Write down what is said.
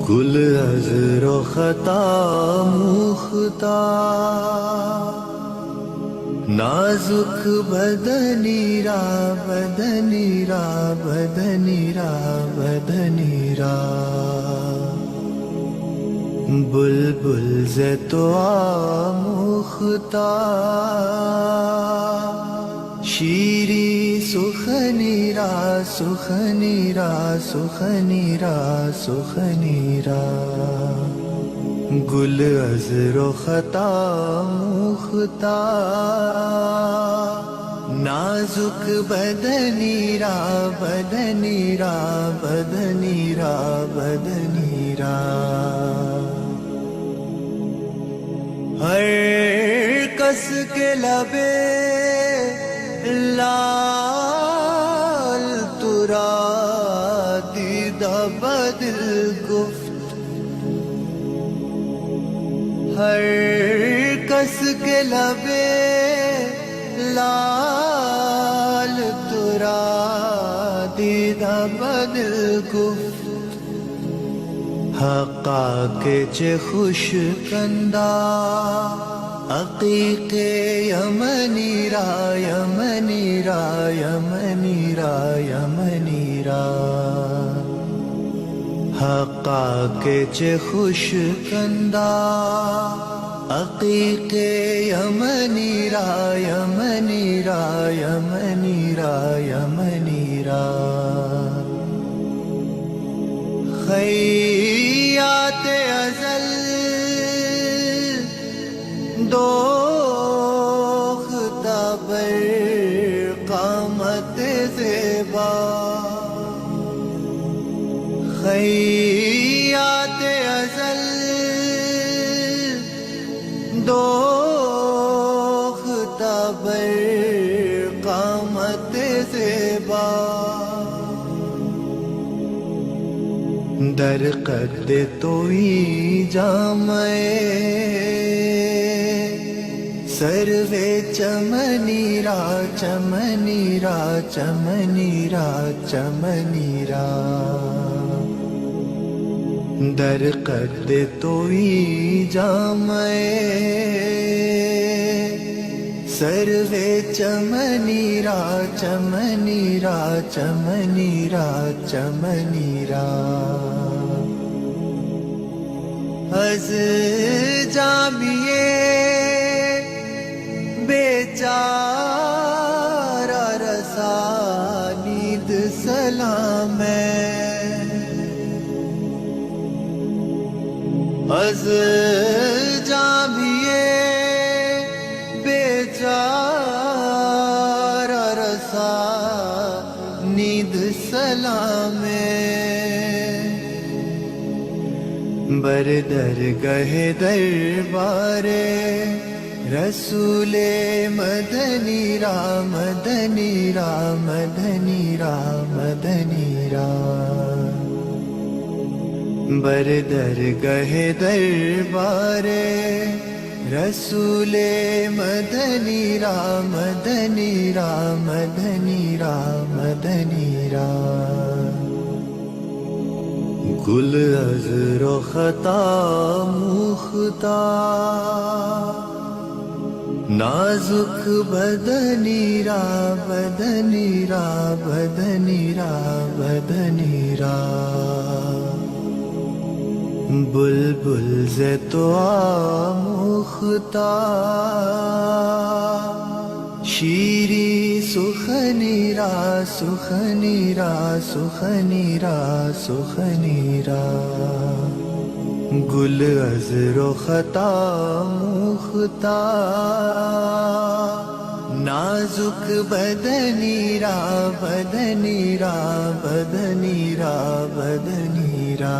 گل عذر و خطا مختار، نازک بدنی را بدنی را بدنی را بدنی را، بلبل ز تو آموختہ شیری سخنی را سخنی را سخنی را سخنی را، گل عذر و خطا مختہ نازک بدنی را بدنی را بدنی را بدنی را، ہر کس کے لبے لال ترا دیدہ بدل گفت، ہر کس کے لبے لال ترا دیدہ بدل گفت، حقا کے چے خوش کندہ عقیق یمنی را یمنی را یمنی را یمنی را، حقا کے چے خوش کندہ عقیق یمنی را یمنی را یمنی را یمنی را، خیات ازل دوختہ بر قامت زیبا، خیات ازل دوختہ بر قامت زیبا، در قد توئی جامع سروے چمنی را چمنی را چمنی را چمنی را، در قد توئی جامع سروے چمنی را چمنی را چمنی را چمنی را، از جامیے بیچارہ رسانید سلام ہے، از جامیے بیچارہ رسانید سلام ہے، بر درگہ دربار رسول مدنی را مدنی را مدنی را مدنی را، بر درگہ دربار رسول مدنی را مدنی را مدنی را مدنی را، گل عذر و خطا مختہ نازک بدنی را بدنی را بدنی را بدنی را، بلبل ز تو آموختہ شیری سخنی را سخنی را سخنی را سخنی را، گل عذر و خطا مختہ نازک بدنی را بدنی را بدنی را بدنی را۔